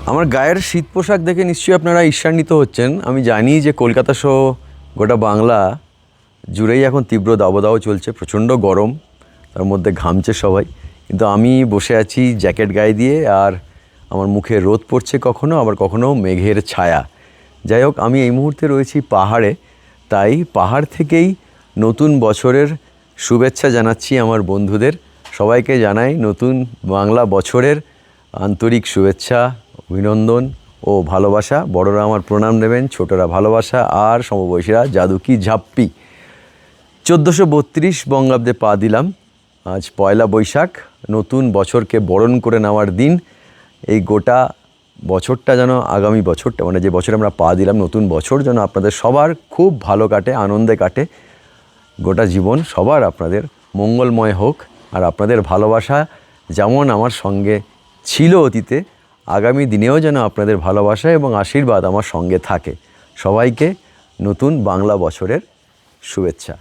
আমার গায়ের শীত পোশাক দেখে নিশ্চয়ই আপনারা ঈর্ষান্বিত হচ্ছেন। আমি জানি যে কলকাতা সহ গোটা বাংলা জুড়েই এখন তীব্র দাবদাহ চলছে, প্রচণ্ড গরম, তার মধ্যে ঘামছে সবাই। কিন্তু আমি বসে আছি জ্যাকেট গায়ে দিয়ে, আর আমার মুখে রোদ পড়ছে কখনো, আবার কখনো মেঘের ছায়া। যাই হোক, আমি এই মুহূর্তে রয়েছি পাহাড়ে, তাই পাহাড় থেকেই নতুন বছরের শুভেচ্ছা জানাচ্ছি আমার বন্ধুদের। সবাইকে জানাই নতুন বাংলা বছরের আন্তরিক শুভেচ্ছা, অভিনন্দন ও ভালোবাসা। বড়রা আমার প্রণাম নেবেন, ছোটরা ভালোবাসা, আর সমবয়সীরা জাদু কি ঝাপ্পি। 1432 বঙ্গাব্দে পা দিলাম। আজ পয়লা বৈশাখ, নতুন বছরকে বরণ করে নেওয়ার দিন। এই গোটা বছরটা যেন, আগামী বছরটা মানে যে বছরে আমরা পা দিলাম, নতুন বছর যেন আপনাদের সবার খুব ভালো কাটে, আনন্দে কাটে। গোটা জীবন সবার আপনাদের মঙ্গলময় হোক। আর আপনাদের ভালোবাসা যেমন আমার সঙ্গে ছিল অতীতে, আগামী দিনেও যেন আপনাদের ভালোবাসা এবং আশীর্বাদ আমার সঙ্গে থাকে। সবাইকে নতুন বাংলা বছরের শুভেচ্ছা।